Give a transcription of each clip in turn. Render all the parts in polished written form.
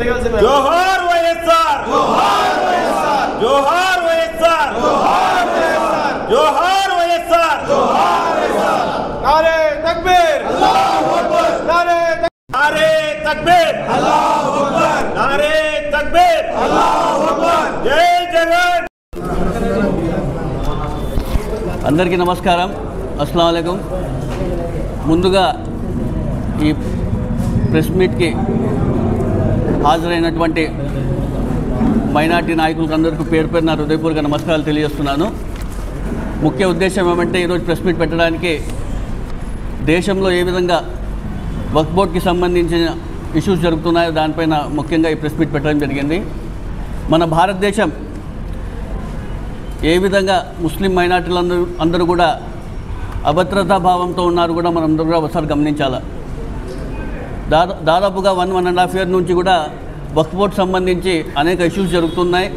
జోహార్ వైఎస్ఆర్, జోహార్ వైఎస్ఆర్, జోహార్ వైఎస్ఆర్, నారే తక్బీర్, అల్లాహు అక్బర్, నారే తక్బీర్, అల్లాహు అక్బర్, నారే తక్బీర్, అల్లాహు అక్బర్. జై జగన్. అందరికీ నమస్కారం. అస్సలాము అలైకుం. ముందుగా ఈ ప్రెస్ మీట్కి హాజరైనటువంటి మైనార్టీ నాయకులకు అందరికీ పేరు పేరున హృదయపూర్వక నమస్కారాలు తెలియజేస్తున్నాను. ముఖ్య ఉద్దేశం ఏమంటే ఈరోజు ప్రెస్ మీట్ పెట్టడానికి దేశంలో ఏ విధంగా వక్ఫ్ బోర్డ్కి సంబంధించిన ఇష్యూస్ జరుగుతున్నాయో దానిపైన ముఖ్యంగా ఈ ప్రెస్ మీట్ పెట్టడం జరిగింది. మన భారతదేశం ఏ విధంగా ముస్లిం మైనార్టీలు అందరూ కూడా అభద్రతా భావంతో ఉన్నారు కూడా మనం అందరూ కూడా ఒకసారి గమనించాలి. దాదాపుగా 1.5 years నుంచి కూడా వక్ఫ్ బోర్డ్ సంబంధించి అనేక ఇష్యూస్ జరుగుతున్నాయి.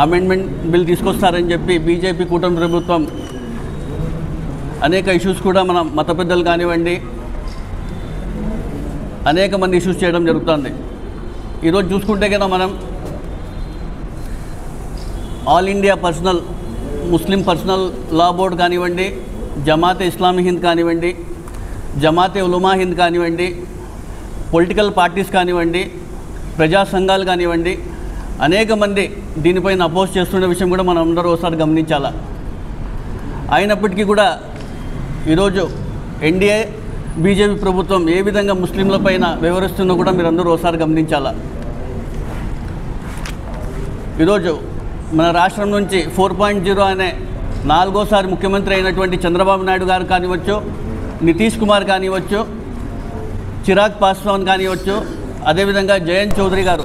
అమెండ్మెంట్ బిల్ తీసుకొస్తారని చెప్పి బీజేపీ కూటమి ప్రభుత్వం అనేక ఇష్యూస్ కూడా మనం మత పెద్దలు కానివ్వండి అనేక మంది ఇష్యూస్ చేయడం జరుగుతుంది. ఈరోజు చూసుకుంటే కదా మనం ఆల్ ఇండియా ముస్లిం పర్సనల్ లా బోర్డ్ కానివ్వండి, జమాతే ఇస్లామీ హింద్ కానివ్వండి, జమాతే ఉలమా హింద్ కానివ్వండి, పొలిటికల్ పార్టీస్ కానివ్వండి, ప్రజా సంఘాలు కానివ్వండి, అనేక మంది దీనిపైన అపోజ్ చేస్తున్న విషయం కూడా మనం అందరూ ఒకసారి గమనించాలా. అయినప్పటికీ కూడా ఈరోజు ఎన్డీఏ బీజేపీ ప్రభుత్వం ఏ విధంగా ముస్లింలపైన వ్యవహరిస్తుందో కూడా మీరు అందరూ ఒకసారి గమనించాలా. ఈరోజు మన రాష్ట్రం నుంచి 4.0 అనే 4వ ముఖ్యమంత్రి అయినటువంటి చంద్రబాబు నాయుడు గారు కానివచ్చు, నితీష్ కుమార్ కానివచ్చు, చిరాగ్ పాస్వాన్ కానివచ్చు, అదేవిధంగా జయంత్ చౌదరి గారు,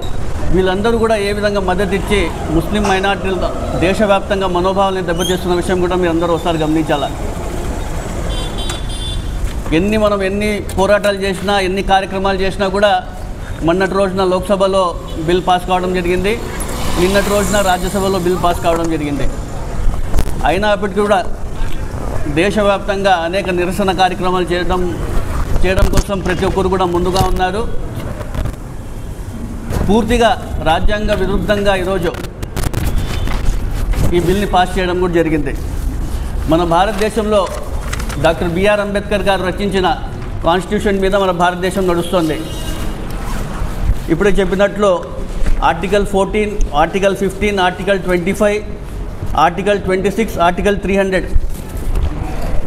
వీళ్ళందరూ కూడా ఏ విధంగా మద్దతు ఇచ్చి ముస్లిం మైనార్టీల దేశవ్యాప్తంగా మనోభావాలను దెబ్బతీస్తున్న విషయం కూడా మీరు అందరూ ఒకసారి గమనించాలా. ఎన్ని పోరాటాలు చేసినా, ఎన్ని కార్యక్రమాలు చేసినా కూడా మొన్నటి రోజున లోక్సభలో బిల్ పాస్ కావడం జరిగింది, నిన్నటి రోజున రాజ్యసభలో బిల్ పాస్ కావడం జరిగింది. అయినప్పటికీ కూడా దేశవ్యాప్తంగా అనేక నిరసన కార్యక్రమాలు చేయడం కోసం ప్రతి ఒక్కరు కూడా ముందుగా ఉన్నారు. పూర్తిగా రాజ్యాంగ విరుద్ధంగా ఈరోజు ఈ బిల్ని పాస్ చేయడం కూడా జరిగింది. మన భారతదేశంలో డాక్టర్ బిఆర్ అంబేద్కర్ గారు రచించిన కాన్స్టిట్యూషన్ మీద మన భారతదేశం నడుస్తుంది. ఇప్పుడే చెప్పినట్లు article 14, article 15, article 25, article 26, article 300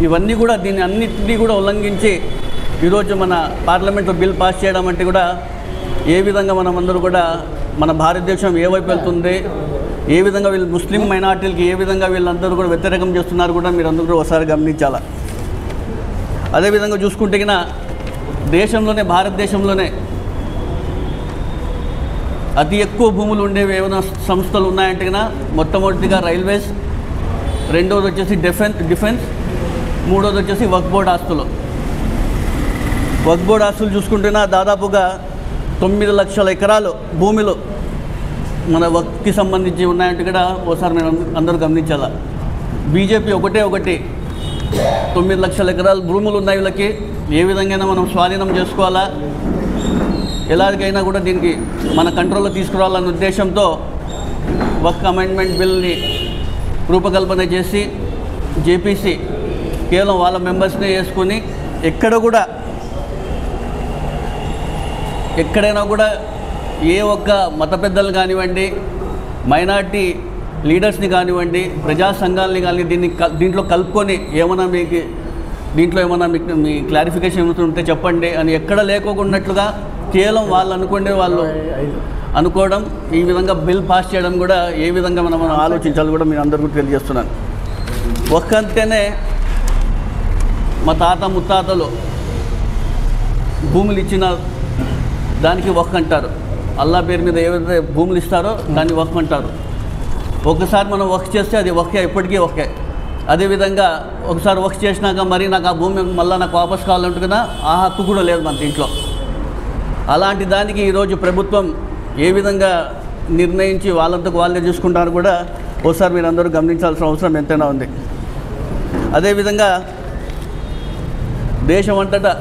ఇవన్నీ కూడా దీన్ని అన్నింటినీ కూడా ఉల్లంఘించి ఈరోజు మన పార్లమెంట్లో బిల్ పాస్ చేయడం అంటే కూడా ఏ విధంగా మనమందరూ కూడా మన భారతదేశం ఏ వైపు వెళ్తుంది, ఏ విధంగా వీళ్ళు ముస్లిం మైనార్టీలకి ఏ విధంగా వీళ్ళందరూ కూడా వ్యతిరేకం చేస్తున్నారు కూడా మీరు అందరూ కూడా ఒకసారి గమనించాలి. అదేవిధంగా చూసుకుంటే కినా భారతదేశంలోనే అతి ఎక్కువ భూములు ఉండేవి ఏమైనా సంస్థలు ఉన్నాయంటే కన్నా మొట్టమొదటిగా రైల్వేస్, రెండవది వచ్చేసి డిఫెన్స్, మూడవది వచ్చేసి వక్ఫ్ బోర్డ్ ఆస్తులు. వక్ఫ్ బోర్డ్ ఆస్తులు చూసుకుంటున్నా దాదాపుగా 9 లక్షల ఎకరాలు భూమిలో మన వక్ఫ్కి సంబంధించి ఉన్నాయంటే కూడా ఒకసారి మనం అందరూ గమనించాలా. బీజేపీ ఒకటి 9 లక్షల ఎకరాలు భూములు ఉన్నాయి వీళ్ళకి, ఏ విధంగా మనం స్వాధీనం చేసుకోవాలా, ఎలాగైనా కూడా దీనికి మన కంట్రోల్లో తీసుకురావాలన్న ఉద్దేశంతో వక్ఫ్ అమెండ్మెంట్ బిల్ని రూపకల్పన చేసి జేపీసీ కేవలం వాళ్ళ మెంబర్స్నే వేసుకొని ఎక్కడైనా కూడా ఏ ఒక్క మత పెద్దలు కానివ్వండి, మైనార్టీ లీడర్స్ని కానివ్వండి, ప్రజా సంఘాలని కానీ దీంట్లో కలుపుకొని దీంట్లో ఏమైనా మీ క్లారిఫికేషన్ ఉంటే చెప్పండి అని ఎక్కడ లేకోకున్నట్లుగా కేవలం వాళ్ళు అనుకోవడం, ఈ విధంగా బిల్ పాస్ చేయడం కూడా ఏ విధంగా మనం ఆలోచించాలి కూడా మీరు అందరికీ తెలియజేస్తున్నాను. వక్ఫ్ అంటేనే మా తాత ముత్తాతలు భూములు ఇచ్చిన దానికి వక్ఫ్ అంటారు. అల్లా పేరు మీద ఏవైతే భూములు ఇస్తారో దాన్ని వక్ఫ్ అంటారు. ఒకసారి మనం వక్ఫ్ చేస్తే అది వక్ఫే, ఎప్పటికీ వక్ఫే. అదేవిధంగా ఒకసారి వక్ఫ్ చేసినాక మరి నాకు ఆ భూమి మళ్ళీ నాకు వాపస్ కావాలంటే కదా ఆ హక్కు కూడా లేదు మన ఇంట్లో. అలాంటి దానికి ఈరోజు ప్రభుత్వం ఏ విధంగా నిర్ణయించి వాళ్ళంతకు వాళ్ళే చూసుకుంటారు కూడా ఒకసారి మీరు అందరూ గమనించాల్సిన అవసరం ఎంతైనా ఉంది. అదేవిధంగా దేశం అంతటా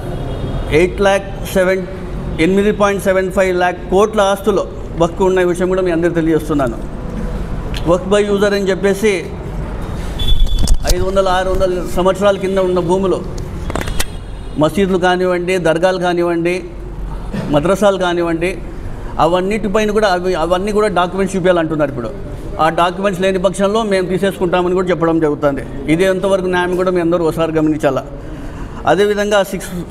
8,07,000 8.75 lakh కోట్ల ఆస్తులు వక్ఫ్ ఉన్న విషయం కూడా మీ అందరికీ తెలియజేస్తున్నాను. వక్ఫ్ బై యూజర్ అని చెప్పేసి 500-600 సంవత్సరాల కింద ఉన్న భూములు, మసీదులు కానివ్వండి, దర్గాలు కానివ్వండి, మద్రసాలు కానివ్వండి, అవన్నిటిపైన కూడా అవన్నీ కూడా డాక్యుమెంట్స్ చూపించాలంటున్నారు. ఇప్పుడు ఆ డాక్యుమెంట్స్ లేని పక్షంలో మేము తీసేసుకుంటామని కూడా చెప్పడం జరుగుతుంది. ఇది ఎంతవరకు న్యాయం కూడా మీ అందరూ ఒకసారి గమనించాలా. అదేవిధంగా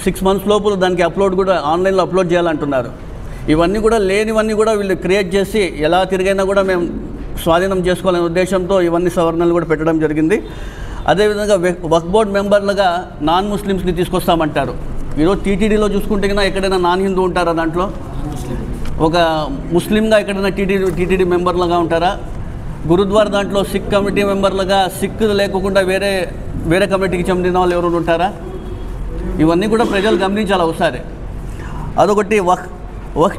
6 months లోపల దానికి అప్లోడ్ కూడా ఆన్లైన్లో అప్లోడ్ చేయాలంటున్నారు. ఇవన్నీ కూడా లేనివన్నీ కూడా వీళ్ళు క్రియేట్ చేసి ఎలా తిరిగైనా కూడా మేము స్వాధీనం చేసుకోవాలనే ఉద్దేశంతో ఇవన్నీ సవరణలు కూడా పెట్టడం జరిగింది. అదేవిధంగా వక్ఫ్ బోర్డ్ మెంబర్లుగా నాన్ ముస్లిమ్స్ని తీసుకొస్తామంటారు. ఈరోజు టీటీడీలో చూసుకుంటే కన్నా ఎక్కడైనా నాన్ హిందూ ఉంటారా? దాంట్లో ఒక ముస్లింగా ఎక్కడైనా టీటీడీ మెంబర్లుగా ఉంటారా? గురుద్వారా దాంట్లో సిక్ కమిటీ మెంబర్లుగా సిక్ లేకుండా వేరే కమిటీకి చెందిన వాళ్ళు ఎవరు ఉంటారా? ఇవన్నీ కూడా ప్రజలు గమనించాలి ఒకసారి. అదొకటి వక్ఫ్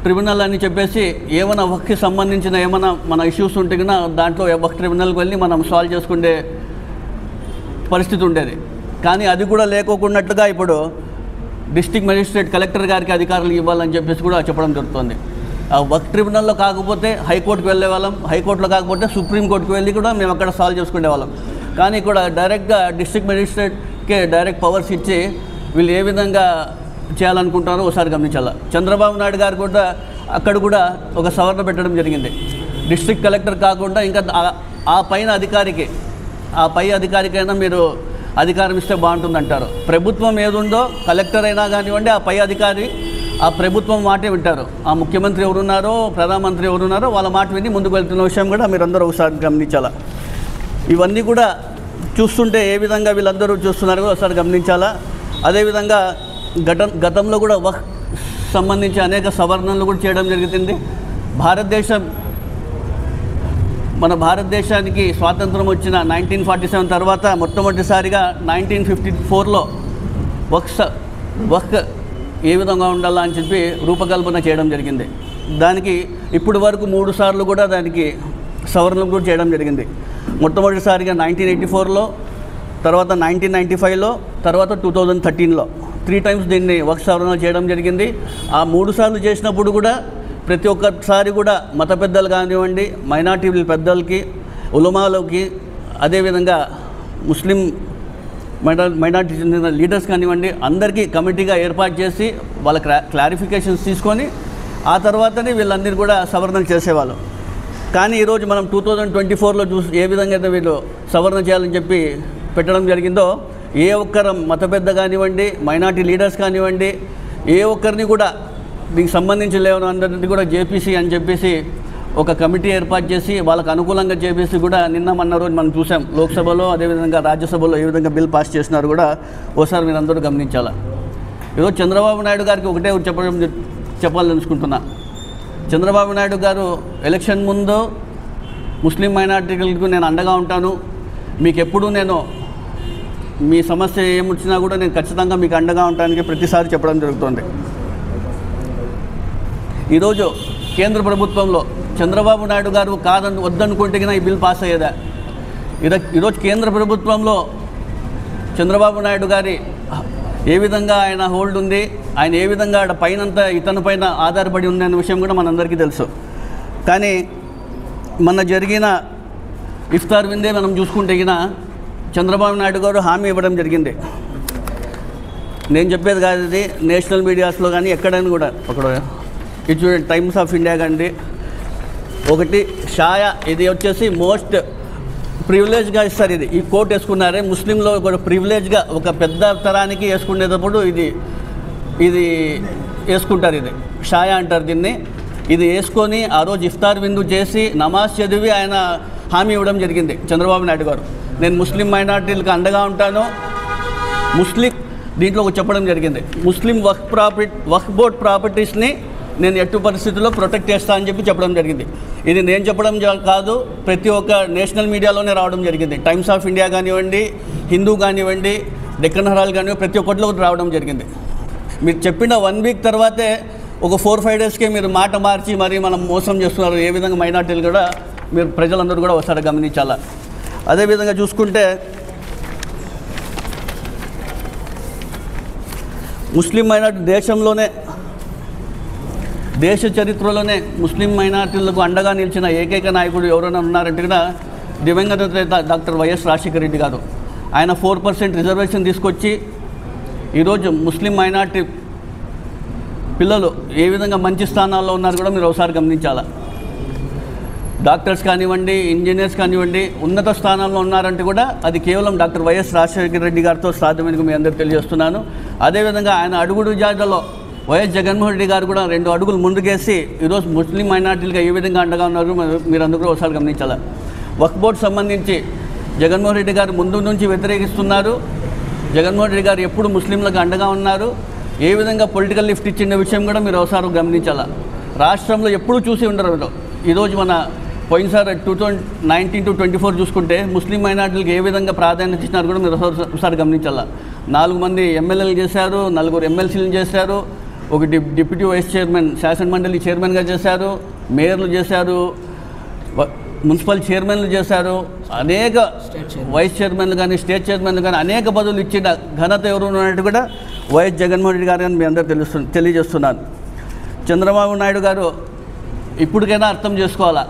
ట్రిబ్యునల్ అని చెప్పేసి ఏమైనా వక్ఫ్కి సంబంధించిన ఏమైనా మన ఇష్యూస్ ఉంటే కన్నా దాంట్లో వక్ఫ్ ట్రిబ్యునల్కి వెళ్ళి మనం సాల్వ్ చేసుకునే పరిస్థితి ఉండేది. కానీ అది కూడా లేకోకున్నట్టుగా ఇప్పుడు డిస్ట్రిక్ట్ మెజిస్ట్రేట్ కలెక్టర్ గారికి అధికారులు ఇవ్వాలని చెప్పేసి కూడా చెప్పడం జరుగుతుంది. ఆ వక్ఫ్ ట్రిబ్యునల్లో కాకపోతే హైకోర్టుకు వెళ్ళే వాళ్ళం, హైకోర్టులో కాకపోతే సుప్రీంకోర్టుకు వెళ్ళి కూడా మేము అక్కడ సాల్వ్ చేసుకునే వాళ్ళం. కానీ కూడా డైరెక్ట్గా డిస్ట్రిక్ట్ మెజిస్ట్రేట్కే డైరెక్ట్ పవర్స్ ఇచ్చి వీళ్ళు ఏ విధంగా చేయాలనుకుంటారో ఒకసారి గమనించాలి. చంద్రబాబు నాయుడు గారు కూడా అక్కడ కూడా ఒక సవరణ పెట్టడం జరిగింది. డిస్ట్రిక్ట్ కలెక్టర్ కాకుండా ఇంకా ఆ పై అధికారికైనా మీరు అధికారం ఇస్తే బాగుంటుందంటారు. ప్రభుత్వం ఏదుందో కలెక్టర్ అయినా కానివ్వండి, ఆ పై అధికారి ఆ ప్రభుత్వం మాటే వింటారు. ఆ ముఖ్యమంత్రి ఎవరున్నారో, ప్రధానమంత్రి ఎవరున్నారో వాళ్ళ మాట విని ముందుకు వెళ్తున్న విషయం కూడా మీరందరూ ఒకసారి గమనించాలా. ఇవన్నీ కూడా చూస్తుంటే ఏ విధంగా వీళ్ళందరూ చూస్తున్నారో ఒకసారి గమనించాలా. అదేవిధంగా గతంలో కూడా వక్ఫ్ సంబంధించి అనేక సవరణలు కూడా చేయడం జరుగుతుంది. మన భారతదేశానికి స్వాతంత్రం వచ్చిన 1947 తర్వాత మొట్టమొదటిసారిగా 1954లో వక్ఫ్ ఏ విధంగా ఉండాలా అని చెప్పి రూపకల్పన చేయడం జరిగింది. దానికి ఇప్పటి వరకు 3 సార్లు కూడా దానికి సవరణలు కూడా చేయడం జరిగింది. మొట్టమొదటిసారిగా 1984లో, తర్వాత 1995లో, తర్వాత 2013లో 3 times దీన్ని వక్ఫ్ సవరణ చేయడం జరిగింది. ఆ 3 సార్లు చేసినప్పుడు కూడా ప్రతి ఒక్కసారి కూడా మత పెద్దలు కానివ్వండి, మైనార్టీ పెద్దలకి, ఉలమాలకి, అదేవిధంగా ముస్లిం మైనార్టీ చెందిన లీడర్స్ కానివ్వండి, అందరికీ కమిటీగా ఏర్పాటు చేసి వాళ్ళ క్లారిఫికేషన్స్ తీసుకొని ఆ తర్వాతనే వీళ్ళందరూ కూడా సవరణలు చేసేవాళ్ళు. కానీ ఈరోజు మనం 2024లో ఏ విధంగా అయితే వీళ్ళు సవరణ చేయాలని చెప్పి పెట్టడం జరిగిందో, ఏ ఒక్కరు మత పెద్ద కానివ్వండి, మైనార్టీ లీడర్స్ కానివ్వండి, ఏ ఒక్కరిని కూడా దీనికి సంబంధించి లేవని అందరినీ కూడా జేపీసీ అని చెప్పేసి ఒక కమిటీ ఏర్పాటు చేసి వాళ్ళకు అనుకూలంగా చేపేసి కూడా మొన్న రోజు మనం చూసాం. లోక్సభలో అదేవిధంగా రాజ్యసభలో ఏ విధంగా బిల్ పాస్ చేసినారు కూడా ఒకసారి మీరు అందరూ గమనించాలి. ఈరోజు చంద్రబాబు నాయుడు గారికి ఒకటే చెప్పాలనుకుంటున్నా. చంద్రబాబు నాయుడు గారు ఎలక్షన్ ముందు ముస్లిం మైనార్టీలకు నేను అండగా ఉంటాను, మీకు ఎప్పుడూ నేను మీ సమస్య ఏమొచ్చినా కూడా నేను ఖచ్చితంగా మీకు అండగా ఉంటానికి ప్రతిసారి చెప్పడం జరుగుతుంది. ఈరోజు కేంద్ర ప్రభుత్వంలో చంద్రబాబు నాయుడు గారు వద్దనుకుంటే ఈ బిల్ పాస్ అయ్యేదా? ఈరోజు కేంద్ర ప్రభుత్వంలో చంద్రబాబు నాయుడు గారి ఏ విధంగా ఆయన హోల్డ్ ఉంది, ఆయన ఏ విధంగా పైనంతా ఇతని పైన ఆధారపడి ఉంది అనే విషయం కూడా మనందరికీ తెలుసు. కానీ మొన్న జరిగిన ఇఫ్తార్ విందే మనం చూసుకుంటే చంద్రబాబు నాయుడు గారు హామీ ఇవ్వడం జరిగింది. నేను చెప్పేది కాదు, ఇది నేషనల్ మీడియాస్లో కానీ ఎక్కడైనా కూడా ఇది చూడండి, టైమ్స్ ఆఫ్ ఇండియా కండి ఒకటి షాయా, ఇది వచ్చేసి మోస్ట్ ప్రివిలేజ్గా ఇస్తారు. ఇది ఈ కోట్ వేసుకున్నారే ముస్లింలో ఒక ప్రివిలేజ్గా ఒక పెద్ద తరానికి వేసుకునేటప్పుడు ఇది వేసుకుంటారు. ఇది షాయా అంటారు దీన్ని. ఇది వేసుకొని ఆ రోజు ఇఫ్తార్ విందు చేసి నమాజ్ చదివి ఆయన హామీ ఇవ్వడం జరిగింది చంద్రబాబు నాయుడు గారు. నేను ముస్లిం మైనార్టీలకు అండగా ఉంటాను. దీంట్లో చెప్పడం జరిగింది, ముస్లిం వక్ఫ్ బోర్డ్ ప్రాపర్టీస్ని నేను ఎట్టి పరిస్థితుల్లో ప్రొటెక్ట్ చేస్తా అని చెప్పడం జరిగింది. ఇది నేను చెప్పడం కాదు, ప్రతి ఒక్క నేషనల్ మీడియాలోనే రావడం జరిగింది. టైమ్స్ ఆఫ్ ఇండియా కానివ్వండి, హిందూ కానివ్వండి, డెక్కన్ హెరాల్డ్ కానివ్వండి, ప్రతి ఒక్కటిలో రావడం జరిగింది. మీరు చెప్పిన 1 week తర్వాతే ఒక 4-5 daysకే మీరు మాట మార్చి మరి మనం మోసం చేస్తున్నారు. ఏ విధంగా మైనార్టీలు కూడా మీరు ప్రజలందరూ కూడా ఒకసారి గమనించాలా. అదేవిధంగా చూసుకుంటే ముస్లిం మైనార్టీ దేశంలోనే దేశ చరిత్రలోనే ముస్లిం మైనార్టీలకు అండగా నిలిచిన ఏకైక నాయకుడు ఎవరైనా ఉన్నారంటే కూడా దివంగత నేత డాక్టర్ వైఎస్ రాజశేఖర రెడ్డి గారు. ఆయన 4% రిజర్వేషన్ తీసుకొచ్చి ఈరోజు ముస్లిం మైనార్టీ పిల్లలు ఏ విధంగా మంచి స్థానాల్లో ఉన్నారు కూడా మీరు ఒకసారి గమనించాలా. డాక్టర్స్ కానివ్వండి, ఇంజనీర్స్ కానివ్వండి, ఉన్నత స్థానాల్లో ఉన్నారంటే కూడా అది కేవలం డాక్టర్ వైఎస్ రాజశేఖర రెడ్డి గారితో సాధ్యమని మీ అందరికీ తెలియజేస్తున్నాను. అదేవిధంగా ఆయన అడుగుడు జాడలో వైఎస్ జగన్మోహన్ రెడ్డి గారు కూడా 2 అడుగులు ముందుకేసి ఈరోజు ముస్లిం మైనార్టీలుగా ఏ విధంగా అండగా ఉన్నారు మీరు అందరూ కూడా ఒకసారి గమనించాలి. వక్ఫ్ బోర్డు సంబంధించి జగన్మోహన్ రెడ్డి గారు ముందు నుంచి వ్యతిరేకిస్తున్నారు. జగన్మోహన్ రెడ్డి గారు ఎప్పుడు ముస్లింలకు అండగా ఉన్నారు, ఏ విధంగా పొలిటికల్ లిఫ్ట్ ఇచ్చిన విషయం కూడా మీరు ఒకసారి గమనించాలి. రాష్ట్రంలో ఎప్పుడూ చూసి ఉండరు. ఈరోజు మన పోయినసారి 2019 to 24 చూసుకుంటే ముస్లిం మైనార్టీలకు ఏ విధంగా ప్రాధాన్యత ఇచ్చినారు కూడా మీరు ఒకసారి గమనించాలి. 4 మంది ఎమ్మెల్యేలు చేశారు, 4 ఎమ్మెల్సీలు చేశారు, ఒక డిప్యూటీ వైస్ చైర్మన్ శాసన మండలి చైర్మన్గా చేశారు, మేయర్లు చేశారు, మున్సిపల్ చైర్మన్లు చేశారు, అనేక వైస్ చైర్మన్లు కానీ స్టేట్ చైర్మన్లు కానీ అనేక పదవులు ఇచ్చిన ఘనత ఎవరు ఉన్నట్టు కూడా వైఎస్ జగన్మోహన్ రెడ్డి గారు అని మీ అందరూ తెలియజేస్తున్నాను. చంద్రబాబు నాయుడు గారు ఇప్పటికైనా అర్థం చేసుకోవాలా.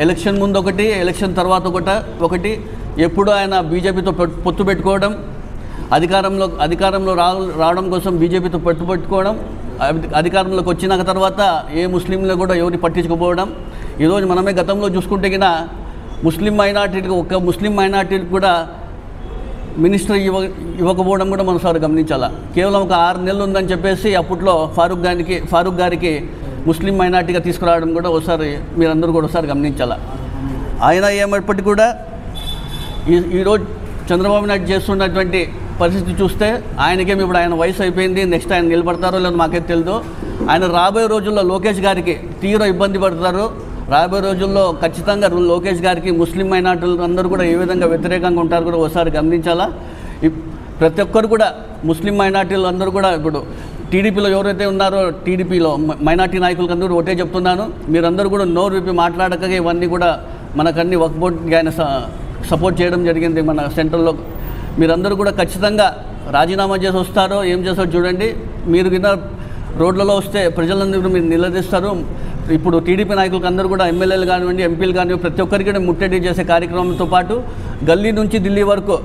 ఎలక్షన్ ముందు ఒకటి, ఎలక్షన్ తర్వాత ఒకటి ఎప్పుడు ఆయన బీజేపీతో పొత్తు పెట్టుకోవడం, అధికారంలో రావడం కోసం బీజేపీతో పొత్తు పెట్టుకోవడం, అధికారంలోకి వచ్చిన తర్వాత ఏ ముస్లింలు కూడా ఎవరిని పట్టించుకోపోవడం. ఈరోజు మనమే గతంలో చూసుకుంటే కినా ముస్లిం మైనార్టీలకు కూడా మినిస్టర్ ఇవ్వకపోవడం కూడా మనం సార్ గమనించాలా. కేవలం ఒక 6 నెలలు ఉందని చెప్పేసి అప్పట్లో ఫారూక్ గారికి ముస్లిం మైనార్టీగా తీసుకురావడం కూడా ఒకసారి మీరందరూ కూడా ఒకసారి గమనించాలా. ఆయన ఏమైనప్పటికీ కూడా ఈరోజు చంద్రబాబు నాయుడు చేస్తున్నటువంటి పరిస్థితి చూస్తే ఆయనకేమి ఇప్పుడు ఆయన వయసు అయిపోయింది, నెక్స్ట్ ఆయన నిలబడతారో లేదో మాకైతే తెలియదు. ఆయన రాబోయే రోజుల్లో లోకేష్ గారికి తీవ్ర ఇబ్బంది పడతారు. రాబోయే రోజుల్లో ఖచ్చితంగా లోకేష్ గారికి ముస్లిం మైనార్టీలు అందరూ కూడా ఏ విధంగా వ్యతిరేకంగా ఉంటారు కూడా ఒకసారి గమనించాలా. ప్రతి ఒక్కరు కూడా ముస్లిం మైనార్టీలు అందరూ కూడా ఇప్పుడు టీడీపీలో ఎవరైతే ఉన్నారో టీడీపీలో మైనార్టీ నాయకులకు అందరూ ఒకటే చెప్తున్నాను, మీరందరూ కూడా నోరు విప్పి మాట్లాడక ఇవన్నీ కూడా మనకన్నీ వక్ఫ్ బోర్డుకి ఆయన సపోర్ట్ చేయడం జరిగింది మన సెంట్రల్లో. మీరందరూ కూడా ఖచ్చితంగా రాజీనామా చేసి వస్తారో ఏం చేస్తారో చూడండి. మీరు కింద రోడ్లలో వస్తే ప్రజలందరూ మీరు నిలదీస్తారు. ఇప్పుడు టీడీపీ నాయకులకు అందరూ కూడా ఎమ్మెల్యేలు కానివ్వండి, ఎంపీలు కానివ్వండి, ప్రతి ఒక్కరికి కూడా ముట్టడి చేసే కార్యక్రమంతో పాటు గల్లీ నుంచి ఢిల్లీ వరకు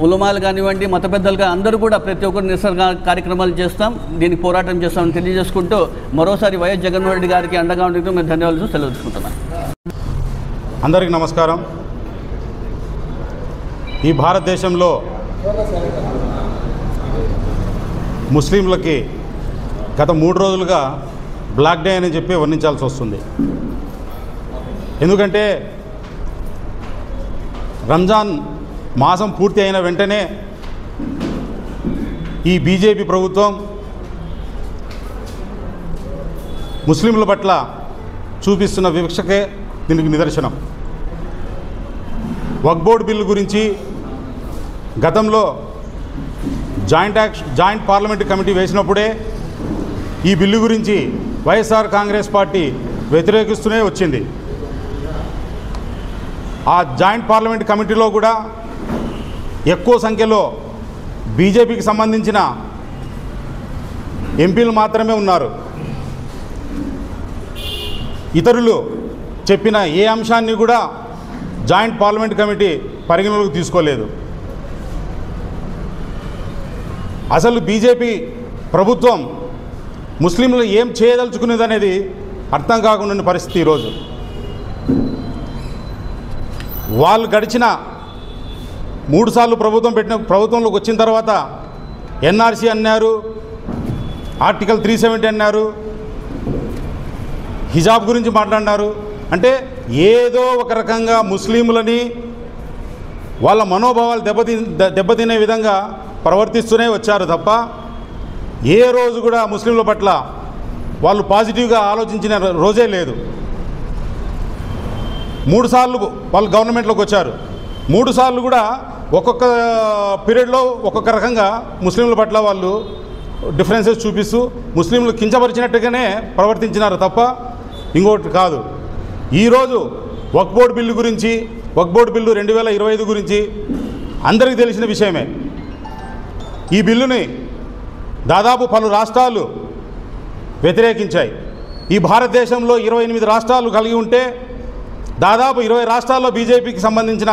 ఉలమాలు కానివ్వండి, మత పెద్దలుగా అందరూ కూడా ప్రతి ఒక్కరు నిరసన కార్యక్రమాలు చేస్తాం, దీనికి పోరాటం చేస్తామని తెలియజేసుకుంటూ మరోసారి వైఎస్ జగన్మోహన్ రెడ్డి గారికి అండగా ఉండేందుకు మేము ధన్యవాదాలు తెలియజేసుకుంటున్నాను. అందరికీ నమస్కారం. ఈ భారతదేశంలో ముస్లింలకి గత 3 రోజులుగా బ్లాక్ డే అని చెప్పి వర్ణించాల్సి వస్తుంది. ఎందుకంటే రంజాన్ మాసం పూర్తి అయిన వెంటనే ఈ బీజేపీ ప్రభుత్వం ముస్లింల పట్ల చూపిస్తున్న వివక్షకే దీనికి నిదర్శనం. వక్ఫ్ బోర్డు బిల్లు గురించి గతంలో జాయింట్ పార్లమెంటరీ కమిటీ వేసినప్పుడే ఈ బిల్లు గురించి వైఎస్ఆర్ కాంగ్రెస్ పార్టీ వ్యతిరేకిస్తూనే వచ్చింది. ఆ జాయింట్ పార్లమెంటరీ కమిటీలో కూడా ఎక్కువ సంఖ్యలో బీజేపీకి సంబంధించిన ఎంపీలు మాత్రమే ఉన్నారు. ఇతరులు చెప్పిన ఏ అంశాన్ని కూడా జాయింట్ పార్లమెంట్ కమిటీ పరిగణలోకి తీసుకోలేదు. అసలు బీజేపీ ప్రభుత్వం ముస్లింలు ఏం చేయదలుచుకునేదనేది అర్థం కాకుండా ఉన్న పరిస్థితి ఈరోజు. వాళ్ళు గడిచిన 3 సార్లు ప్రభుత్వంలోకి వచ్చిన తర్వాత ఎన్ఆర్సీ అన్నారు, ఆర్టికల్ 370 అన్నారు, హిజాబ్ గురించి మాట్లాడినారు. అంటే ఏదో ఒక రకంగా ముస్లింలని వాళ్ళ మనోభావాలు దెబ్బతినే విధంగా ప్రవర్తిస్తూనే వచ్చారు తప్ప ఏ రోజు కూడా ముస్లింల పట్ల వాళ్ళు పాజిటివ్గా ఆలోచించిన రోజే లేదు. 3 సార్లు వాళ్ళు గవర్నమెంట్లోకి వచ్చారు. 3 సార్లు కూడా ఒక్కొక్క పీరియడ్లో ఒక్కొక్క రకంగా ముస్లింల పట్ల వాళ్ళు డిఫరెన్సెస్ చూపిస్తూ ముస్లింలు కించపరిచినట్టుగానే ప్రవర్తించినారు తప్ప ఇంకోటి కాదు. ఈరోజు వక్ఫ్ బోర్డు బిల్లు గురించి, వక్ఫ్ బోర్డు బిల్లు 2025 గురించి అందరికీ తెలిసిన విషయమే. ఈ బిల్లుని దాదాపు పలు రాష్ట్రాలు వ్యతిరేకించాయి. ఈ భారతదేశంలో 28 రాష్ట్రాలు కలిగి ఉంటే దాదాపు 20 రాష్ట్రాల్లో బీజేపీకి సంబంధించిన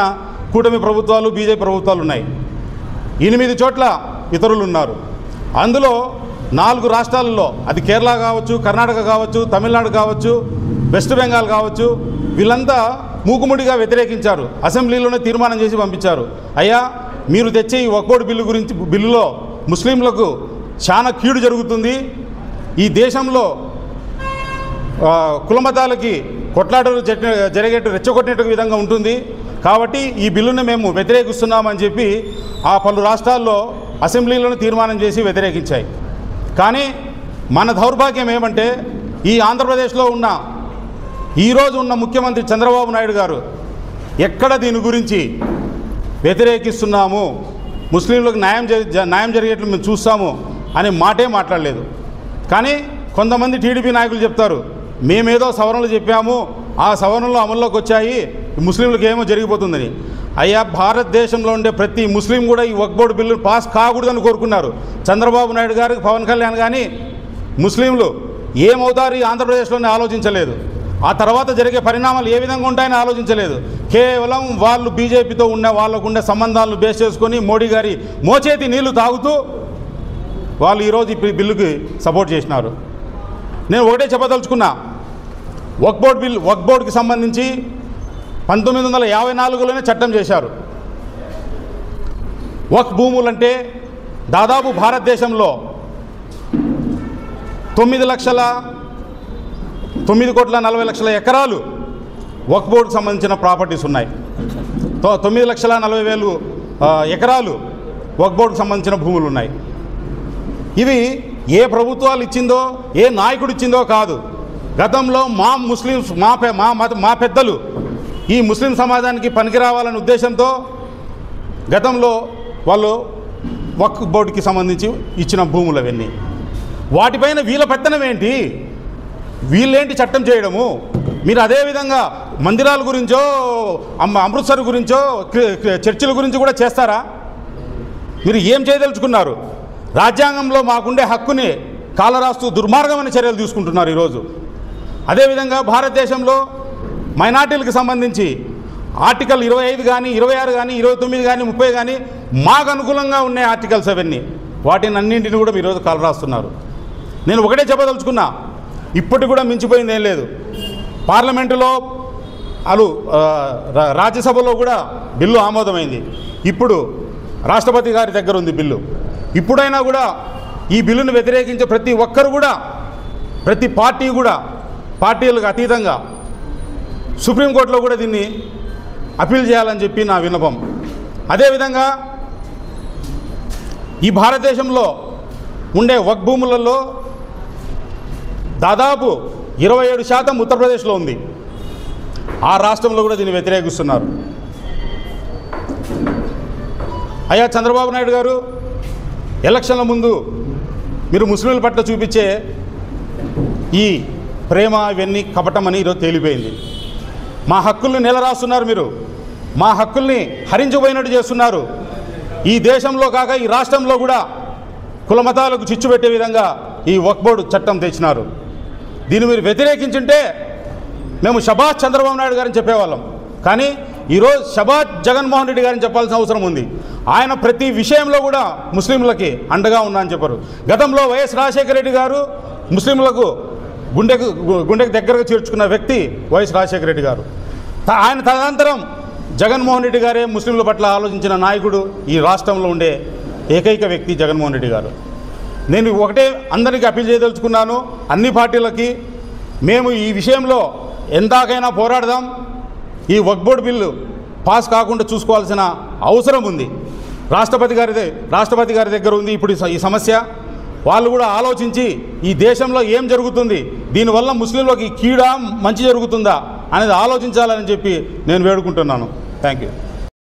కూటమి ప్రభుత్వాలు బీజేపీ ప్రభుత్వాలు ఉన్నాయి. 8 చోట్ల ఇతరులు ఉన్నారు. అందులో 4 రాష్ట్రాలలో అది కేరళ కావచ్చు, కర్ణాటక కావచ్చు, తమిళనాడు కావచ్చు, వెస్ట్ బెంగాల్ కావచ్చు, వీళ్ళంతా మూకుముడిగా వ్యతిరేకించారు. అసెంబ్లీలోనే తీర్మానం చేసి పంపించారు. అయ్యా, మీరు తెచ్చే ఈ వక్ఫ్ బోర్డు బిల్లులో ముస్లింలకు చాలా కీడు జరుగుతుంది, ఈ దేశంలో కులమతాలకి కొట్లాటలు జరిగేట్టు రెచ్చగొట్టినట్టు విధంగా ఉంటుంది, కాబట్టి ఈ బిల్లుని మేము వ్యతిరేకిస్తున్నామని చెప్పి ఆ పలు రాష్ట్రాల్లో అసెంబ్లీలోనే తీర్మానం చేసి వ్యతిరేకించాయి. కానీ మన దౌర్భాగ్యం ఏమంటే ఈ ఆంధ్రప్రదేశ్లో ఈరోజు ఉన్న ముఖ్యమంత్రి చంద్రబాబు నాయుడు గారు ఎక్కడ దీని గురించి వ్యతిరేకిస్తున్నాము, ముస్లింలకు న్యాయం జరిగేట్లు మేము చూస్తాము అనే మాటే మాట్లాడలేదు. కానీ కొంతమంది టీడీపీ నాయకులు చెప్తారు, మేమేదో సవరణలు చెప్పాము, ఆ సవరణలు అమల్లోకి వచ్చాయి, ముస్లింలకు ఏమో జరిగిపోతుందని. అయ్యా, భారతదేశంలో ఉండే ప్రతి ముస్లిం కూడా ఈ వక్ఫ్ బోర్డు బిల్లు పాస్ కాకూడదని కోరుకున్నారు. చంద్రబాబు నాయుడు గారికి, పవన్ కళ్యాణ్ కానీ ముస్లింలు ఏమవుతారు ఈ ఆంధ్రప్రదేశ్లోనే ఆలోచించలేదు. ఆ తర్వాత జరిగే పరిణామాలు ఏ విధంగా ఉంటాయని ఆలోచించలేదు. కేవలం వాళ్ళు బీజేపీతో వాళ్ళకు ఉండే సంబంధాలను బేస్ చేసుకొని మోడీ గారి మోచేతి నీళ్లు తాగుతూ వాళ్ళు ఈరోజు ఈ బిల్లుకి సపోర్ట్ చేసినారు. నేను ఒకటే చెప్పదలుచుకున్నా, వక్ఫ్ బోర్డుకి సంబంధించి 1954లోనే చట్టం చేశారు. వక్ఫ్ భూములంటే దాదాపు భారతదేశంలో 9,40,00,000 ఎకరాలు వక్ఫ్ బోర్డుకు సంబంధించిన ప్రాపర్టీస్ ఉన్నాయి. 9,40,000 ఎకరాలు వక్ఫ్ బోర్డుకు సంబంధించిన భూములు ఉన్నాయి. ఇవి ఏ ప్రభుత్వాలు ఇచ్చిందో, ఏ నాయకుడు ఇచ్చిందో కాదు. గతంలో ముస్లిమ్స్ మా పెద్దలు ఈ ముస్లిం సమాజానికి పనికిరావాలనే ఉద్దేశంతో గతంలో వాళ్ళు వక్ఫ్ బోర్డుకి సంబంధించి ఇచ్చిన భూములు అవన్నీ. వాటిపైన వీళ్ళ పెత్తనం ఏంటి, వీళ్ళేంటి చట్టం చేయడము? మీరు అదేవిధంగా మందిరాల గురించో, అమృత్సర్ గురించో, చర్చిల గురించి కూడా చేస్తారా? మీరు ఏం చేయదలుచుకున్నారు? రాజ్యాంగంలో మాకుండే హక్కుని కాలరాస్తూ దుర్మార్గమైన చర్యలు తీసుకుంటున్నారు ఈరోజు. అదేవిధంగా భారతదేశంలో మైనార్టీలకు సంబంధించి ఆర్టికల్ 25 కానీ, 26 కానీ, 29 కానీ, 30 కానీ మాకు అనుకూలంగా ఉన్నాయి ఆర్టికల్స్ అవన్నీ. వాటిని అన్నింటిని కూడా ఈరోజు కాలరాస్తున్నారు. నేను ఒకటే చెప్పదలుచుకున్నా, ఇప్పటికి కూడా మించిపోయింది ఏం లేదు. పార్లమెంటులో రాజ్యసభలో కూడా బిల్లు ఆమోదమైంది. ఇప్పుడు రాష్ట్రపతి గారి దగ్గర ఉంది బిల్లు. ఇప్పుడైనా కూడా ఈ బిల్లును వ్యతిరేకించే ప్రతి ఒక్కరు కూడా, ప్రతి పార్టీ కూడా, పార్టీలకు అతీతంగా సుప్రీంకోర్టులో కూడా దీన్ని అప్పీల్ చేయాలని చెప్పి నా విన్నపం. అదేవిధంగా ఈ భారతదేశంలో ఉండే వక్ఫ్ భూములలో దాదాపు 27% ఉత్తరప్రదేశ్లో ఉంది. ఆ రాష్ట్రంలో కూడా దీన్ని వ్యతిరేకిస్తున్నారు. అయ్యా చంద్రబాబు నాయుడు గారు, ఎలక్షన్ల ముందు మీరు ముస్లింల పట్ల చూపించే ఈ ప్రేమ ఇవన్నీ కపటమని ఈరోజు తేలిపోయింది. మా హక్కుల్ని నెలరాస్తున్నారు, మీరు మా హక్కుల్ని హరించబోయినట్టు చేస్తున్నారు. ఈ దేశంలో కాక ఈ రాష్ట్రంలో కూడా కులమతాలకు చిచ్చు పెట్టే విధంగా ఈ వక్ఫ్ బోర్డు చట్టం తెచ్చినారు. దీన్ని మీరు వ్యతిరేకించుంటే మేము షబాష్ చంద్రబాబు నాయుడు గారిని చెప్పేవాళ్ళం. కానీ ఈరోజు షబాష్ జగన్మోహన్ రెడ్డి గారిని చెప్పాల్సిన అవసరం ఉంది. ఆయన ప్రతి విషయంలో కూడా ముస్లింలకి అండగా ఉన్నా అని చెప్పారు. గతంలో వైఎస్ రాజశేఖర రెడ్డి గారు ముస్లింలకు గుండెకు దగ్గరగా చేర్చుకున్న వ్యక్తి వైఎస్ రాజశేఖర రెడ్డి గారు. ఆయన తదనంతరం జగన్మోహన్ రెడ్డి గారే ముస్లింల పట్ల ఆలోచించిన నాయకుడు ఈ రాష్ట్రంలో ఉండే ఏకైక వ్యక్తి జగన్మోహన్ రెడ్డి గారు. నేను ఒకటే అందరికీ అప్పీల్ చేయదలుచుకున్నాను, అన్ని పార్టీలకి, మేము ఈ విషయంలో ఎందాకైనా పోరాడదాం. ఈ వక్ఫ్ బోర్డు బిల్లు పాస్ కాకుండా చూసుకోవాల్సిన అవసరం ఉంది. రాష్ట్రపతి గారి దగ్గర ఉంది ఇప్పుడు ఈ సమస్య. వాళ్ళు కూడా ఆలోచించి ఈ దేశంలో ఏం జరుగుతుంది, దీనివల్ల ముస్లింలకి కీడా మంచి జరుగుతుందా అనేది ఆలోచించాలని చెప్పి నేను వేడుకుంటున్నాను. Thank you.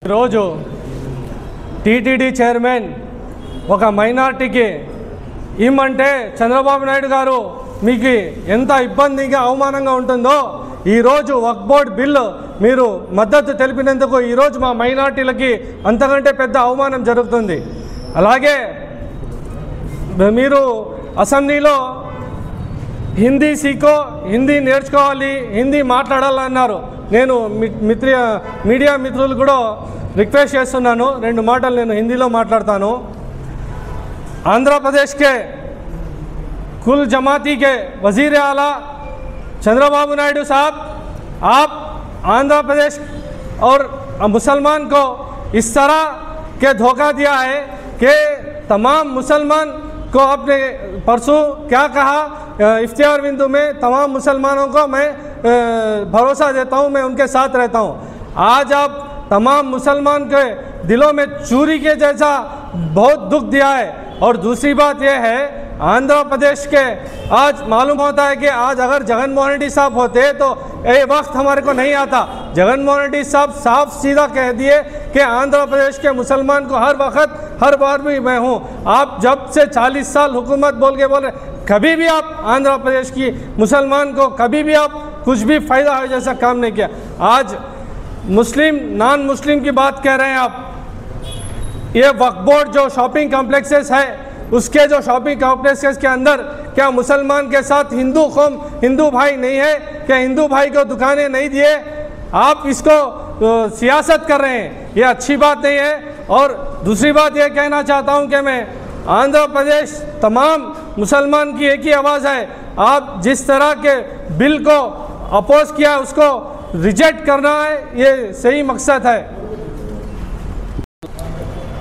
ఈరోజు టీటీడీ చైర్మన్ ఒక మైనార్టీకి ఇమ్మంటే చంద్రబాబు నాయుడు గారు మీకు ఎంత ఇబ్బందిగా అవమానంగా ఉంటుందో ఈరోజు వక్ఫ్ బోర్డు బిల్లు మీరు మద్దతు తెలిపినందుకు ఈరోజు మా మైనార్టీలకి అంతకంటే పెద్ద అవమానం జరుగుతుంది. అలాగే మీరు అసెంబ్లీలో హిందీ సీకో, హిందీ నేర్చుకోవాలి, హిందీ మాట్లాడాలన్నారు. నేను మీడియా మిత్రులు కూడా రిక్వెస్ట్ చేస్తున్నాను, 2 మాటలు నేను హిందీలో మాట్లాడతాను. आंध्र प्रदेश के कुल जमाती के वज़ीर आला चंद्रबाबू नायडू साहब, आप आंध्र प्रदेश और मुसलमान को इस तरह के धोखा दिया है कि तमाम मुसलमान को आपने परसों क्या कहा इफ्तियार बिंदु में, तमाम मुसलमानों को मैं भरोसा देता हूँ, मैं उनके साथ रहता हूँ. आज आप तमाम मुसलमान के दिलों में चूरी के जैसा बहुत दुख दिया है. और दूसरी बात यह है, आंध्र प्रदेश के आज मालूम होता है कि आज अगर जगन मोहन रेड्डी साहब होते तो ये वक्त हमारे को नहीं आता. जगन मोहन रेड्डी साहब साफ सीधा कह दिए कि आंध्र प्रदेश के मुसलमान को हर वक्त हर बार भी मैं हूँ. आप जब से 40 साल हुकूमत बोल रहे, कभी भी आप आंध्र प्रदेश की मुसलमान को कभी भी आप कुछ भी फ़ायदा हो जैसा काम नहीं किया. आज मुस्लिम नॉन मुस्लिम की बात कह रहे हैं आप. ये वक्फ बोर्ड जो शॉपिंग कॉम्प्लेक्सेस है, उसके जो शॉपिंग कॉम्प्लेक्सेस के अंदर क्या मुसलमान के साथ हिंदू कौम, हिंदू भाई नहीं है क्या? हिंदू भाई को दुकानें नहीं दिए? आप इसको सियासत कर रहे हैं, ये अच्छी बात नहीं है. और दूसरी बात ये कहना चाहता हूँ कि मैं आंध्र प्रदेश तमाम मुसलमान की एक ही आवाज़ है. आप जिस तरह के बिल को अपोज किया उसको रिजेक्ट करना है, ये सही मकसद है.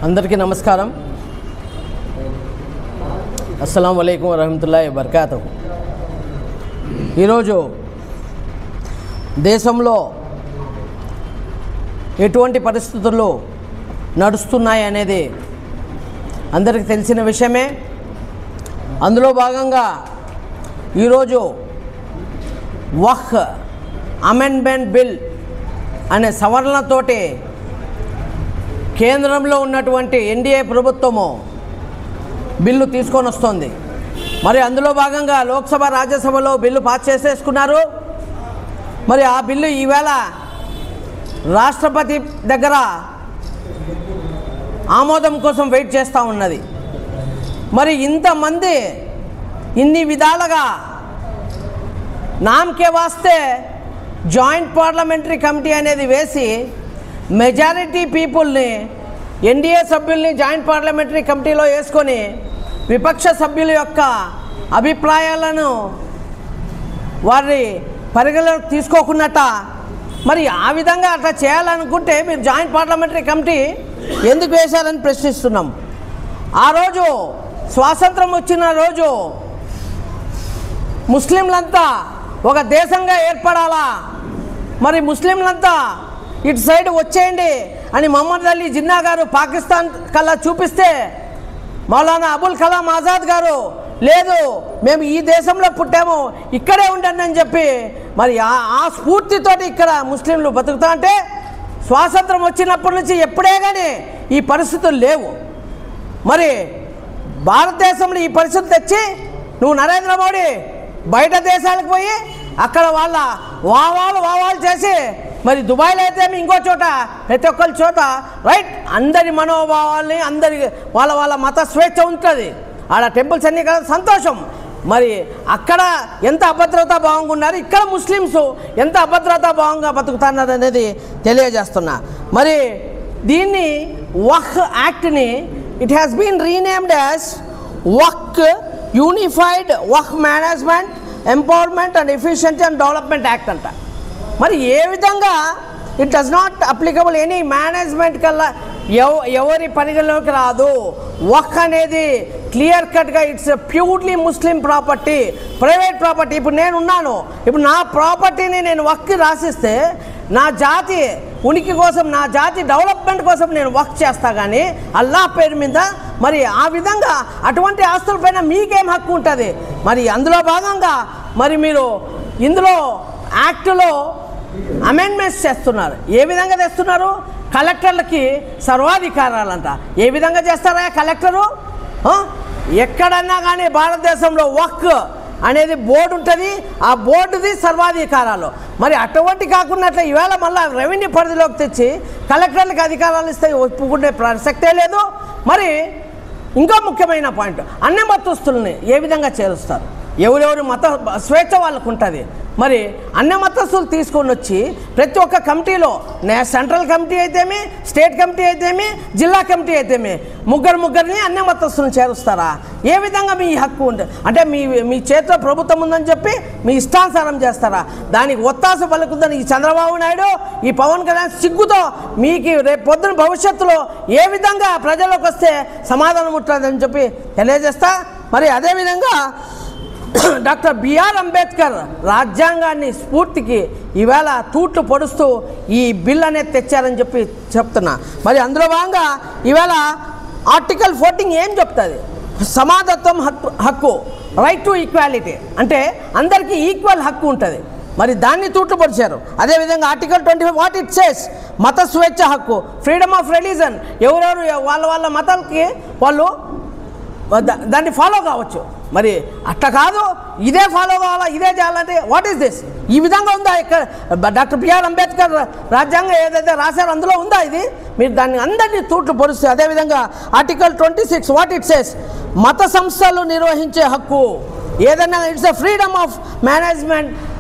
అందరికీ నమస్కారం. అస్సలాము అలైకుం వరహమతుల్లాహి వబర్కాతుహు. ఈరోజు దేశంలో ఎటువంటి పరిస్థితులు నడుస్తున్నాయి అనేది అందరికీ తెలిసిన విషయమే. అందులో భాగంగా ఈరోజు వక్ఫ్ అమెండ్మెంట్ బిల్ అనే సవరణలతోటి కేంద్రంలో ఉన్నటువంటి ఎన్డీఏ ప్రభుత్వము బిల్లు తీసుకొని వస్తుంది. మరి అందులో భాగంగా లోక్సభ రాజ్యసభలో బిల్లు పాస్ చేసేసుకున్నారు. మరి ఆ బిల్లు ఈవేళ రాష్ట్రపతి దగ్గర ఆమోదం కోసం వెయిట్ చేస్తూ ఉన్నది. మరి ఇంతమంది ఇన్ని విధాలుగా నామకే వాస్తే జాయింట్ పార్లమెంటరీ కమిటీ అనేది వేసి మెజారిటీ పీపుల్ని, ఎన్డీఏ సభ్యుల్ని జాయింట్ పార్లమెంటరీ కమిటీలో వేసుకొని విపక్ష సభ్యుల యొక్క అభిప్రాయాలను వారి పరిగణలోకి తీసుకోకున్నట్ట. మరి ఆ విధంగా అట్లా చేయాలనుకుంటే మీరు జాయింట్ పార్లమెంటరీ కమిటీ ఎందుకు వేశారని ప్రశ్నిస్తున్నాం. ఆ రోజు స్వాతంత్రం వచ్చిన రోజు ముస్లింలంతా ఒక దేశంగా ఏర్పడాలా, మరి ముస్లింలంతా ఇటు సైడ్ వచ్చేయండి అని మహమ్మద్ అలీ జిన్నా గారు పాకిస్తాన్ కల్లా చూపిస్తే మౌలానా అబుల్ కలాం ఆజాద్ గారు లేదు మేము ఈ దేశంలో పుట్టాము ఇక్కడే ఉండండి అని చెప్పి మరి ఆ స్ఫూర్తితోటి ఇక్కడ ముస్లింలు బతుకుతా అంటే స్వాతంత్రం వచ్చినప్పటి నుంచి ఎప్పుడే కానీ ఈ పరిస్థితులు లేవు. మరి భారతదేశంలో ఈ పరిస్థితి తెచ్చి నువ్వు నరేంద్ర మోడీ బయట దేశాలకు పోయి అక్కడ వాళ్ళ వావాలు చేసి మరి దుబాయ్లో అయితే ఇంకో చోట ప్రతి ఒక్కరి చోట రైట్ అందరి మనోభావాల్ని అందరి వాళ్ళ మత స్వేచ్ఛ ఉంటుంది. ఆడ టెంపుల్స్ అన్నీ కదా సంతోషం. మరి అక్కడ ఎంత అభద్రతా భావంగా ఉన్నారు, ఇక్కడ ముస్లిమ్స్ ఎంత అభద్రతా భావంగా బతుకుతున్నారు అనేది తెలియజేస్తున్నా. మరి దీన్ని వక్ఫ్ యాక్ట్ని it has been renamed as Waqf unified Waqf management empowerment and efficiency and development act అంట. మరి ఏ విధంగా it does not applicable any management కల్లా ఎవరి పరిగణలోకి రాదు. వక్ఫ్ అనేది క్లియర్ కట్గా it's purely Muslim property, private property. ఇప్పుడు నేను ఉన్నాను, ఇప్పుడు నా ప్రాపర్టీని నేను వక్ఫ్కి రాసిస్తే నా జాతి ఉనికి కోసం, నా జాతి డెవలప్మెంట్ కోసం నేను వక్ఫ్ చేస్తా. కానీ అల్లాహ్ పేరు మీద మరి ఆ విధంగా అటువంటి ఆస్తులపైన మీకేం హక్కు ఉంటుంది? మరి అందులో భాగంగా మరి మీరు ఇందులో యాక్ట్లో అమెండ్మెంట్స్ చేస్తున్నారు. ఏ విధంగా చేస్తున్నారు? కలెక్టర్లకి సర్వాధికారాలంట. ఏ విధంగా చేస్తారా కలెక్టరు? ఎక్కడన్నా కానీ భారతదేశంలో వక్ఫ్ అనేది బోర్డు ఉంటుంది, ఆ బోర్డుది సర్వాధికారాలు. మరి అటువంటి కాకుండా ఈవేళ మళ్ళీ రెవెన్యూ పరిధిలోకి తెచ్చి కలెక్టర్లకు అధికారాలు ఇస్తే ఒప్పుకునే ప్రసక్తే లేదు. మరి ఇంకో ముఖ్యమైన పాయింట్, అన్య మతస్థుల్ని ఏ విధంగా చేరుస్తారు? ఎవరెవరి మత స్వేచ్ఛ వాళ్ళకు ఉంటుంది. మరి అన్ని మతస్థులు తీసుకొని వచ్చి ప్రతి ఒక్క కమిటీలో సెంట్రల్ కమిటీ అయితేమి, స్టేట్ కమిటీ అయితేమి, జిల్లా కమిటీ అయితేమి ముగ్గురిని అన్ని మతస్థులను చేరుస్తారా? ఏ విధంగా మీ హక్కు ఉంటుంది? అంటే మీ చేతిలో ప్రభుత్వం ఉందని చెప్పి మీ ఇష్టానుసారం చేస్తారా? దానికి ఒత్తాస పలుకుతుందని ఈ చంద్రబాబు నాయుడు, ఈ పవన్ కళ్యాణ్ సిగ్గుతో మీకు రేపు పొద్దున భవిష్యత్తులో ఏ విధంగా ప్రజల్లోకి వస్తే సమాధానం ఉంటుందని చెప్పి తెలియజేస్తా. మరి అదేవిధంగా డాక్టర్ బిఆర్ అంబేద్కర్ రాజ్యాంగాన్ని స్ఫూర్తికి ఈవేళ తూట్లు పొడుస్తూ ఈ బిల్ అనేది తెచ్చారని చెప్పి చెప్తున్నా. మరి అందులో భాగంగా ఈవేళ ఆర్టికల్ 14 ఏం చెప్తుంది? సమానత్వం హక్కు, రైట్ టు ఈక్వాలిటీ, అంటే అందరికీ ఈక్వల్ హక్కు ఉంటుంది. మరి దాన్ని తూట్లు పొడిచారు. అదేవిధంగా ఆర్టికల్ 25 వాట్ ఇట్ సేస్, మత స్వేచ్ఛ హక్కు, ఫ్రీడమ్ ఆఫ్ రిలీజన్, ఎవరెవరు వాళ్ళ మతాలకి వాళ్ళు దాన్ని ఫాలో కావచ్చు. మరి అట్లా కాదు, ఇదే ఫాలో కావాలా, ఇదే చేయాలంటే వాట్ ఈస్ దిస్? ఈ విధంగా ఉందా? ఇక్కడ డాక్టర్ బిఆర్ అంబేద్కర్ రాజ్యాంగం ఏదైతే రాశారో అందులో ఉందా ఇది? మీరు దాన్ని అందరినీ తూట్లు పొడిస్తే. అదేవిధంగా ఆర్టికల్ 26 వాట్ ఇట్ సేస్, మత సంస్థలు నిర్వహించే హక్కు, ఏదైనా it's a freedom of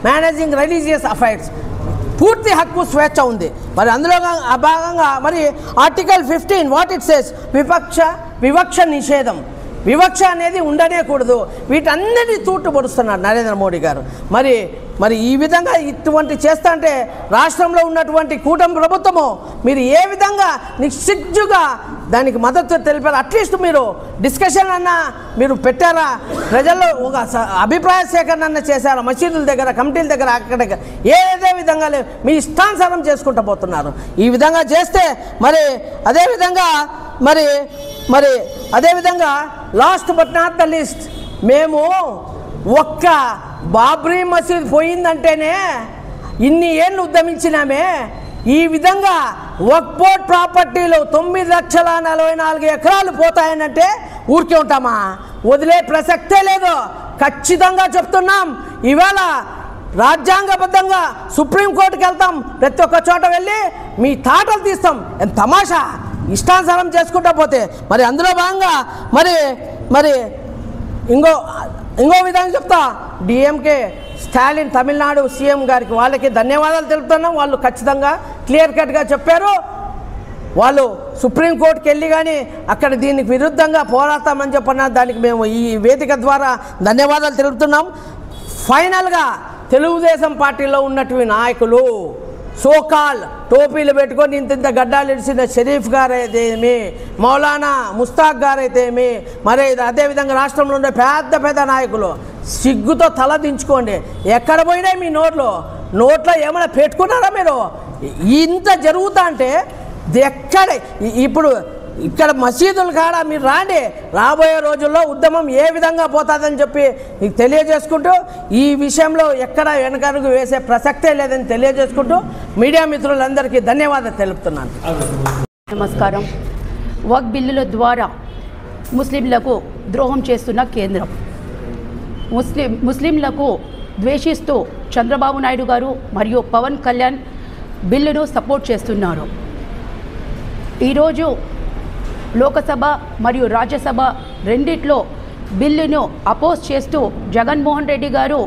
managing religious affairs, పూర్తి హక్కు స్వేచ్ఛ ఉంది. మరి అందులో భాగంగా మరి ఆర్టికల్ 15 వాట్ ఇట్ సేస్, వివక్ష నిషేధం, వివక్ష అనేది ఉండనే కూడదు. వీటన్నిటినీ తూట్లు పొడుస్తున్నారు నరేంద్ర మోడీ గారు. మరి ఈ విధంగా ఇటువంటి చేస్తా అంటే రాష్ట్రంలో ఉన్నటువంటి కూటమి ప్రభుత్వము మీరు ఏ విధంగా నిస్సిగ్గుగా దానికి మద్దతు తెలిపారు? అట్లీస్ట్ మీరు డిస్కషన్ అన్నా మీరు పెట్టారా? ప్రజల్లో ఒక అభిప్రాయ సేకరణ అన్న చేశారా? మసీదుల దగ్గర, కమిటీల దగ్గర, అక్కడ ఏదే విధంగా మీ ఇష్టానుసారం చేసుకుంటూ పోతున్నారు. ఈ విధంగా చేస్తే అదేవిధంగా last but not the list, మేము ఒక్క బాబ్రీ మసీద్ పోయిందంటేనే ఇన్ని ఏళ్ళు ఉద్యమించినామే. ఈ విధంగా వక్ఫ్ బోర్డ్ ప్రాపర్టీలు 9,44,000 ఎకరాలు పోతాయనంటే ఊరికే ఉంటామా? వదిలే ప్రసక్తే లేదు. ఖచ్చితంగా చెప్తున్నాం. ఇవాళ రాజ్యాంగబద్ధంగా సుప్రీంకోర్టుకి వెళ్తాం, ప్రతి ఒక్క చోట వెళ్ళి మీ తాటలు తీస్తాం. ఎంత తమాషా, ఇష్టానుసారం చేసుకుంటా పోతే. మరి అందులో భాగంగా మరి ఇంకో విధంగా చెప్తా, డిఎంకే స్టాలిన్ తమిళనాడు సీఎం గారికి వాళ్ళకి ధన్యవాదాలు తెలుపుతున్నాం. వాళ్ళు ఖచ్చితంగా క్లియర్ కట్గా చెప్పారు. వాళ్ళు సుప్రీంకోర్టుకి వెళ్ళి కానీ అక్కడ దీనికి విరుద్ధంగా పోరాడతామని చెప్పిన దానికి మేము ఈ వేదిక ద్వారా ధన్యవాదాలు తెలుపుతున్నాం. ఫైనల్గా తెలుగుదేశం పార్టీలో ఉన్నటువంటి నాయకులు సోకాల్ టోపీలు పెట్టుకొని ఇంత గడ్డాలు ఇడిచిన షరీఫ్ గారైతేమి, మౌలానా ముస్తాక్ గారైతేమి, మరి అదేవిధంగా రాష్ట్రంలో ఉండే పెద్ద నాయకులు సిగ్గుతో తల దించుకోండి. ఎక్కడ పోయినా మీ నోట్లో ఏమైనా పెట్టుకున్నారా మీరు? ఇంత జరుగుతా అంటే ఎక్కడ ఇప్పుడు ఇక్కడ మసీదులు కాడ మీరు రాండి. రాబోయే రోజుల్లో ఉద్యమం ఏ విధంగా పోతుందని చెప్పి మీకు తెలియజేసుకుంటూ, ఈ విషయంలో ఎక్కడ వెనకడుగు వేసే ప్రసక్తే లేదని తెలియజేసుకుంటూ మీడియా మిత్రులందరికీ ధన్యవాదాలు తెలుపుతున్నాను. నమస్కారం. వక్ఫ్ బిల్లుల ద్వారా ముస్లింలకు ద్రోహం చేస్తున్న కేంద్రం, ముస్లింలకు ద్వేషిస్తూ చంద్రబాబు నాయుడు గారు మరియు పవన్ కళ్యాణ్ బిల్లును సపోర్ట్ చేస్తున్నారు. ఈరోజు లోకసభ మరియు రాజ్యసభ రెండిట్లో బిల్లును అపోజ్ చేస్తూ జగన్మోహన్ రెడ్డి గారు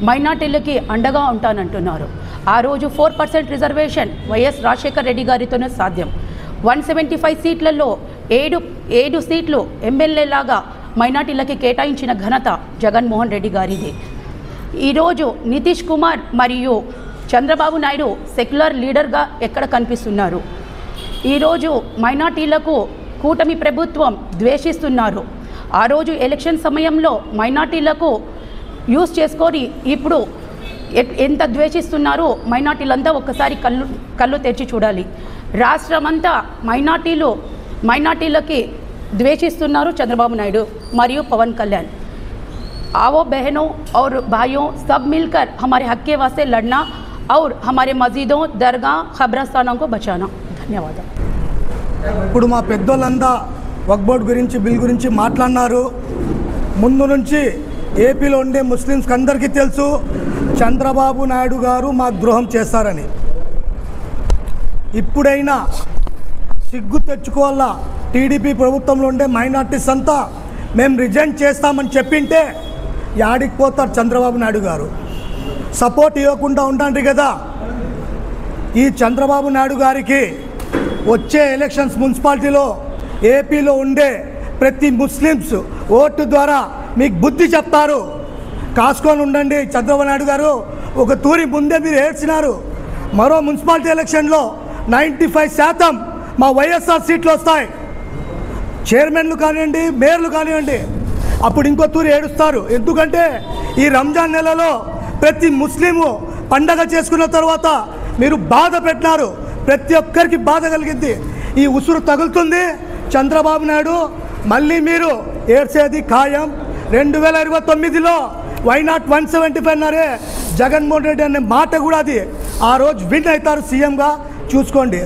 మైనార్టీలకి అండగా ఉంటానంటున్నారు. ఆ రోజు 4% రిజర్వేషన్ వైఎస్ రాజశేఖర రెడ్డి గారితోనే సాధ్యం. 175 సీట్లలో 7 సీట్లు ఎమ్మెల్యేలాగా మైనార్టీలకి కేటాయించిన ఘనత జగన్మోహన్ రెడ్డి గారిది. ఈరోజు నితీష్ కుమార్ మరియు చంద్రబాబు నాయుడు సెక్యులర్ లీడర్గా ఎక్కడ కనిపిస్తున్నారు? ఈరోజు మైనార్టీలకు కూటమి ప్రభుత్వం ద్వేషిస్తున్నారు. ఆ రోజు ఎలక్షన్ సమయంలో మైనార్టీలకు యూజ్ చేసుకొని ఇప్పుడు ఎంత ద్వేషిస్తున్నారో మైనార్టీలంతా ఒక్కసారి కళ్ళు తెరిచి చూడాలి. రాష్ట్రమంతా మైనార్టీలకి ద్వేషిస్తున్నారు చంద్రబాబు నాయుడు మరియు పవన్ కళ్యాణ్. आओ बहनों और भाइयों, सब मिलकर हमारे हक के वास्ते लड़ना और हमारे मस्जिदों, दरगाह, खबरस्तानों को बचाना. ధన్యవాదాలు. ఇప్పుడు మా పెద్దోళ్ళంతా వక్ఫ్ బోర్డ్ గురించి, బిల్ గురించి మాట్లాడినారు. ముందు నుంచి ఏపీలో ఉండే ముస్లిమ్స్కి అందరికీ తెలుసు చంద్రబాబు నాయుడు గారు మాకు ద్రోహం చేస్తారని. ఇప్పుడైనా సిగ్గు తెచ్చుకోవాలా. టీడీపీ ప్రభుత్వంలో ఉండే మైనార్టీస్ అంతా మేము రిజైన్ చేస్తామని చెప్పింటే యాడికి పోతారు చంద్రబాబు నాయుడు గారు? సపోర్ట్ ఇవ్వకుండా ఉంటాండ్రు కదా. ఈ చంద్రబాబు నాయుడు గారికి వచ్చే ఎలక్షన్స్ మున్సిపాలిటీలో ఏపీలో ఉండే ప్రతి ముస్లిమ్స్ ఓటు ద్వారా మీకు బుద్ధి చెప్తారు. కాసుకొని ఉండండి. చంద్రబాబు నాయుడు గారు ఒక తూరి ముందే మీరు ఏడ్చినారు. మరో మున్సిపాలిటీ ఎలక్షన్లో 95% మా వైఎస్ఆర్ సీట్లు వస్తాయి. చైర్మన్లు కానివ్వండి, మేయర్లు కానివ్వండి. అప్పుడు ఇంకో తూరి ఏడుస్తారు. ఎందుకంటే ఈ రంజాన్ నెలలో ప్రతి ముస్లిము పండగ చేసుకున్న తర్వాత మీరు బాధ పెట్టినారు. ప్రతి ఒక్కరికి బాధ కలిగింది. ఈ ఉసురు తగులుతుంది. చంద్రబాబు నాయుడు మళ్ళీ మీరు ఏడ్చేది ఖాయం. 2029లో వైనాట్ 175 అన్నారే జగన్మోహన్ రెడ్డి అనే మాట కూడా అది ఆ రోజు విన్ అవుతారు సీఎంగా. చూసుకోండి.